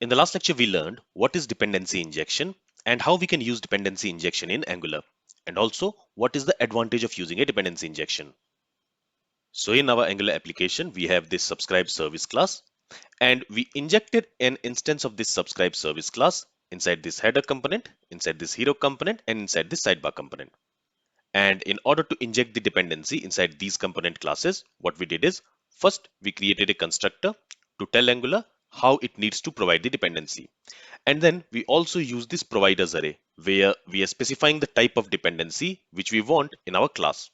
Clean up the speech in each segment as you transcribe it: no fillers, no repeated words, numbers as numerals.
In the last lecture, we learned what is dependency injection and how we can use dependency injection in Angular, and also what is the advantage of using a dependency injection. So in our Angular application, we have this subscribe service class, and we injected an instance of this subscribe service class inside this header component, inside this hero component, and inside this sidebar component. And in order to inject the dependency inside these component classes, what we did is first we created a constructor to tell Angular how it needs to provide the dependency. And then we also use this providers array where we are specifying the type of dependency which we want in our class.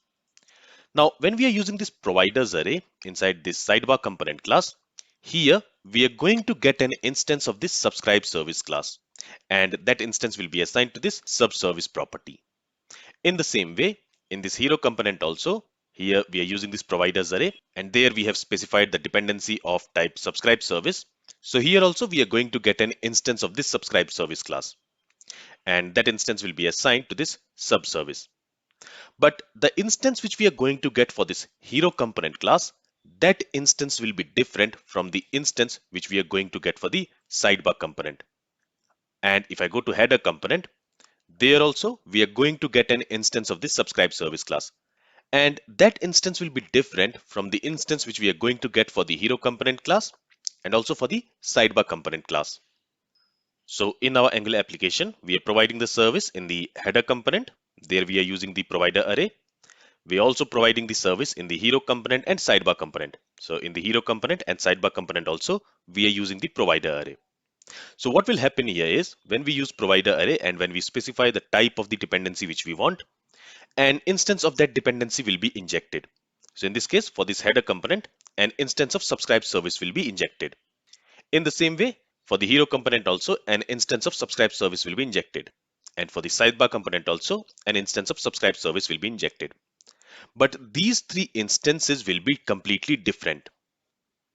Now, when we are using this providers array inside this sidebar component class, here we are going to get an instance of this subscribe service class, and that instance will be assigned to this subservice property. In the same way, in this hero component also, here we are using this providers array, and there we have specified the dependency of type subscribe service. So here also we are going to get an instance of this subscribe service class, and that instance will be assigned to this subservice. But the instance which we are going to get for this hero component class, that instance will be different from the instance which we are going to get for the sidebar component. And if I go to header component, there also we are going to get an instance of this subscribe service class. And that instance will be different from the instance which we are going to get for the hero component class and also for the sidebar component class. So in our Angular application, we are providing the service in the header component. There we are using the provider array. We are also providing the service in the hero component and sidebar component. So in the hero component and sidebar component also, we are using the provider array. So what will happen here is when we use provider array and when we specify the type of the dependency which we want, an instance of that dependency will be injected. So in this case, for this header component, an instance of subscribe service will be injected. In the same way, for the hero component also, an instance of subscribe service will be injected. And for the sidebar component also, an instance of subscribe service will be injected. But these three instances will be completely different.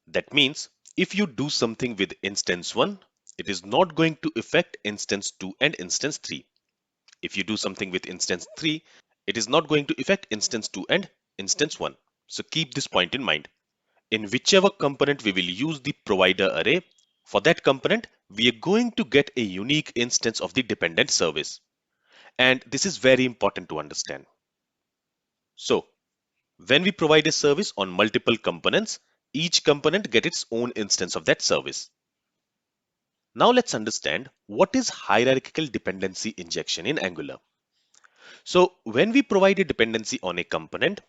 That means if you do something with instance 1, it is not going to affect instance 2 and instance 3. If you do something with instance 3, it is not going to affect instance 2 and instance 1. So keep this point in mind. In whichever component we will use the provider array, for that component, we are going to get a unique instance of the dependent service. And this is very important to understand. So when we provide a service on multiple components, each component gets its own instance of that service. Now let's understand what is hierarchical dependency injection in Angular. So when we provide a dependency on a component,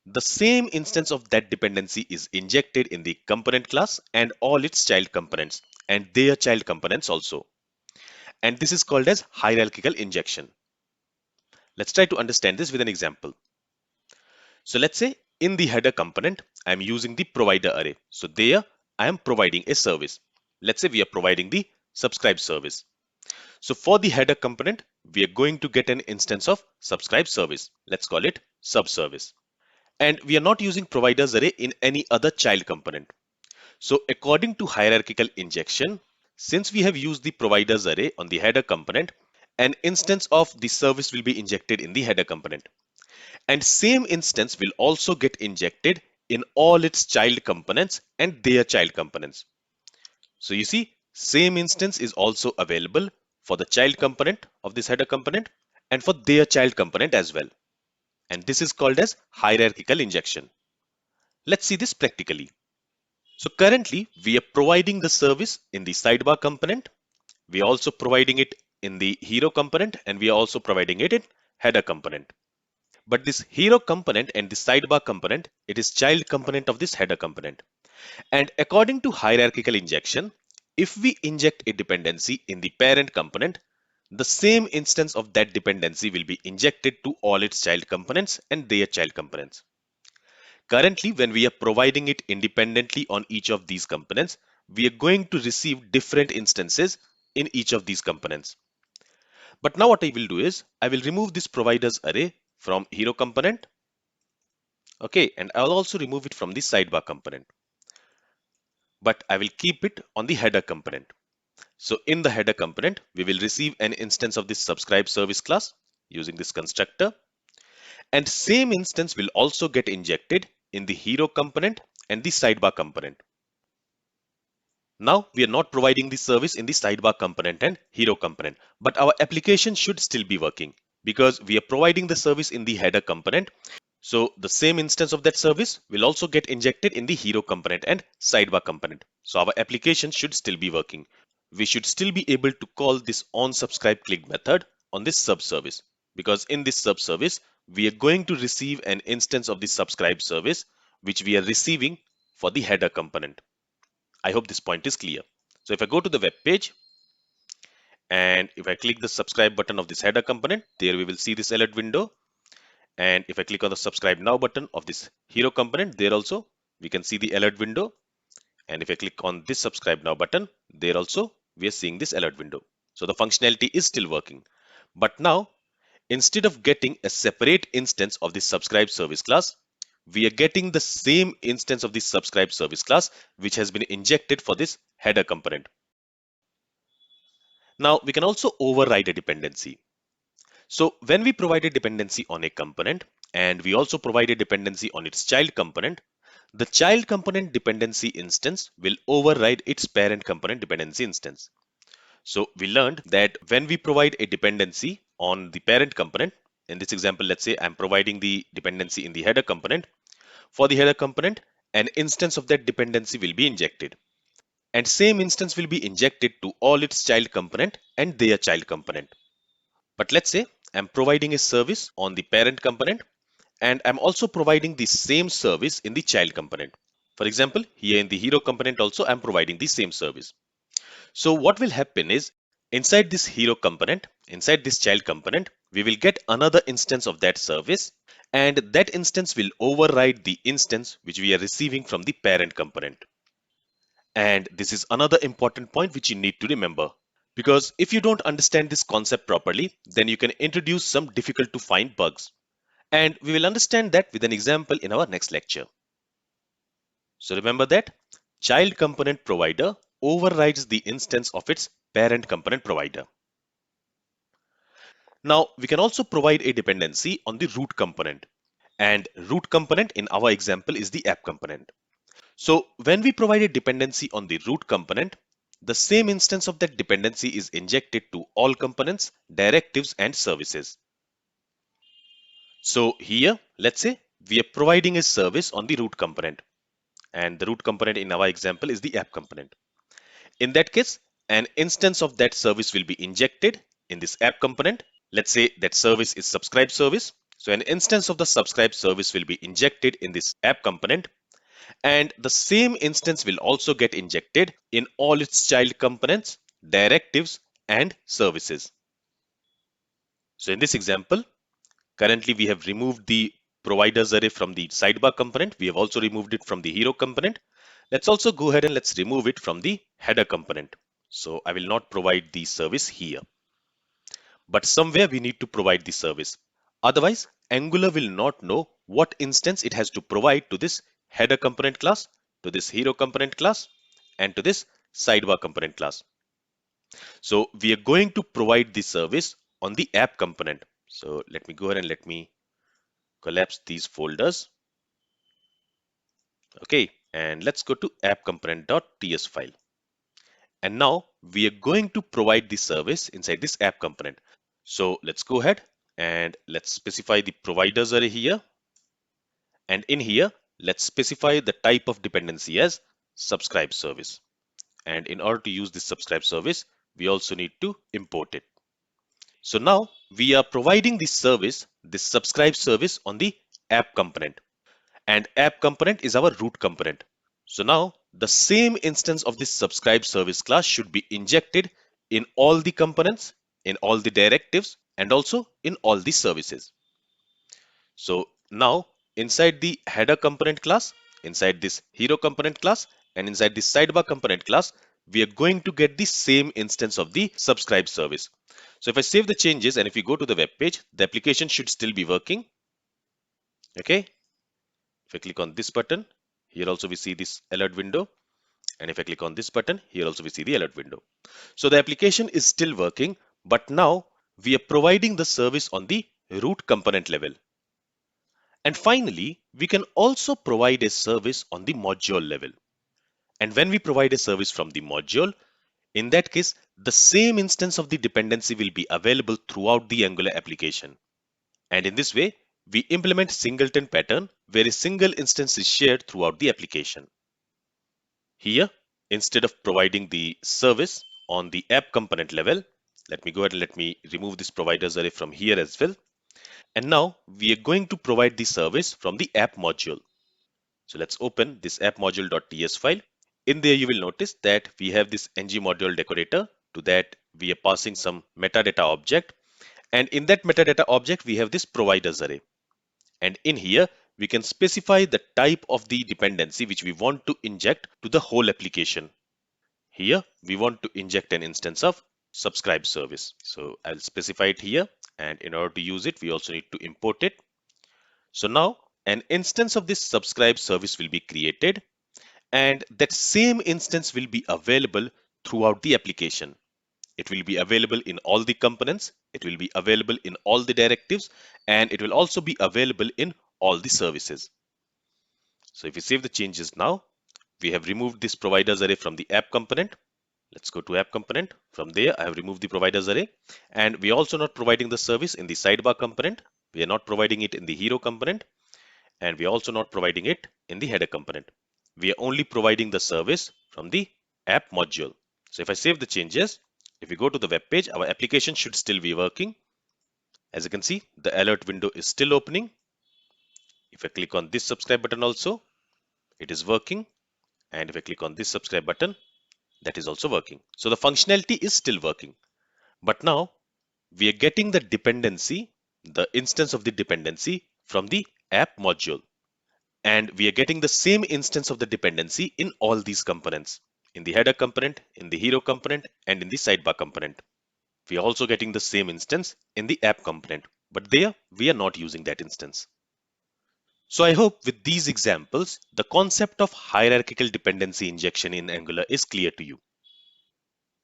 the same instance of that dependency is injected in the component class and all its child components and their child components also. And this is called as hierarchical injection. Let's try to understand this with an example. So let's say in the header component, I'm using the provider array. So there I am providing a service. Let's say we are providing the subscribe service. So for the header component, we are going to get an instance of subscribe service. Let's call it subservice. And we are not using providers array in any other child component. So according to hierarchical injection, since we have used the providers array on the header component, an instance of the service will be injected in the header component. And same instance will also get injected in all its child components and their child components. So you see, same instance is also available for the child component of this header component and for their child component as well. And this is called as hierarchical injection. Let's see this practically. So currently we are providing the service in the sidebar component. We are also providing it in the hero component and we are also providing it in header component. But this hero component and the sidebar component, it is child component of this header component. And according to hierarchical injection, if we inject a dependency in the parent component, the same instance of that dependency will be injected to all its child components and their child components. Currently, when we are providing it independently on each of these components, we are going to receive different instances in each of these components. But now what I will do is, I will remove this providers array from hero component. Okay, and I'll also remove it from the sidebar component. But I will keep it on the header component. So in the header component, we will receive an instance of this subscribe service class using this constructor. And same instance will also get injected in the hero component and the sidebar component. Now we are not providing the service in the sidebar component and hero component, but our application should still be working because we are providing the service in the header component. So the same instance of that service will also get injected in the hero component and sidebar component. So our application should still be working. We should still be able to call this onSubscribeClick method on this sub service, because in this sub service we are going to receive an instance of the subscribe service which we are receiving for the header component. I hope this point is clear. So if I go to the web page and if I click the subscribe button of this header component, there we will see this alert window. And if I click on the subscribe now button of this hero component, there also we can see the alert window. And if I click on this subscribe now button, there also we are seeing this alert window. So the functionality is still working. But now, instead of getting a separate instance of this subscribe service class, we are getting the same instance of this subscribe service class which has been injected for this header component. Now we can also override a dependency. So when we provide a dependency on a component and we also provide a dependency on its child component, the child component dependency instance will override its parent component dependency instance. So we learned that when we provide a dependency on the parent component, in this example, let's say I'm providing the dependency in the header component. For the header component, an instance of that dependency will be injected. And same instance will be injected to all its child component and their child component. But let's say I'm providing a service on the parent component and I'm also providing the same service in the child component. For example, here in the hero component also I'm providing the same service. So what will happen is inside this hero component, inside this child component, we will get another instance of that service, and that instance will override the instance which we are receiving from the parent component. And this is another important point which you need to remember. Because if you don't understand this concept properly, then you can introduce some difficult to find bugs. And we will understand that with an example in our next lecture. So remember that child component provider overrides the instance of its parent component provider. Now we can also provide a dependency on the root component. And root component in our example is the app component. So when we provide a dependency on the root component, the same instance of that dependency is injected to all components, directives, and services. So here, let's say we are providing a service on the root component, and the root component in our example is the app component. In that case, an instance of that service will be injected in this app component. Let's say that service is subscribe service. So an instance of the subscribe service will be injected in this app component, and the same instance will also get injected in all its child components, directives, and services. So in this example, currently we have removed the providers array from the sidebar component. We have also removed it from the hero component. Let's also go ahead and let's remove it from the header component. So I will not provide the service here, but somewhere we need to provide the service. Otherwise, Angular will not know what instance it has to provide to this header component class, to this hero component class, and to this sidebar component class. So we are going to provide the service on the app component. So let me go ahead and let me collapse these folders. Okay, and let's go to app component.ts file. And now we are going to provide the service inside this app component. So let's go ahead and let's specify the providers array here. And in here, let's specify the type of dependency as subscribe service. And in order to use this subscribe service, we also need to import it. So now we are providing this service, this subscribe service on the app component. And app component is our root component. So now the same instance of this subscribe service class should be injected in all the components, in all the directives, and also in all the services. So now inside the header component class, inside this hero component class, and inside this sidebar component class, we are going to get the same instance of the subscribe service. So if I save the changes and if you go to the web page, the application should still be working. Okay. If I click on this button, here also we see this alert window. And if I click on this button, here also we see the alert window. So the application is still working, but now we are providing the service on the root component level. And finally, we can also provide a service on the module level. And when we provide a service from the module, in that case, the same instance of the dependency will be available throughout the Angular application. And in this way, we implement singleton pattern where a single instance is shared throughout the application. Here, instead of providing the service on the app component level, let me go ahead and let me remove this providers array from here as well. And now we are going to provide the service from the app module. So let's open this app module.ts file. In there, you will notice that we have this ng module decorator. To that, we are passing some metadata object. And in that metadata object, we have this providers array. And in here, we can specify the type of the dependency which we want to inject to the whole application. Here, we want to inject an instance of subscribe service. So I'll specify it here. And in order to use it, we also need to import it. So now an instance of this subscribe service will be created, and that same instance will be available throughout the application. It will be available in all the components, it will be available in all the directives, and it will also be available in all the services. So if we save the changes now, we have removed this providers array from the app component. Let's go to app component. From there, I have removed the providers array, and we are also not providing the service in the sidebar component. We are not providing it in the hero component, and we are also not providing it in the header component. We are only providing the service from the app module. So if I save the changes, if we go to the web page, our application should still be working. As you can see, the alert window is still opening. If I click on this subscribe button also, it is working. And if I click on this subscribe button, that is also working. So the functionality is still working. But now we are getting the dependency, the instance of the dependency from the app module. And we are getting the same instance of the dependency in all these components, in the header component, in the hero component, and in the sidebar component. We are also getting the same instance in the app component, but there we are not using that instance. So I hope with these examples, the concept of hierarchical dependency injection in Angular is clear to you.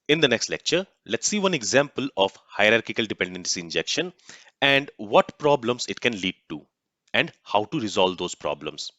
In the next lecture, let's see one example of hierarchical dependency injection and what problems it can lead to and how to resolve those problems.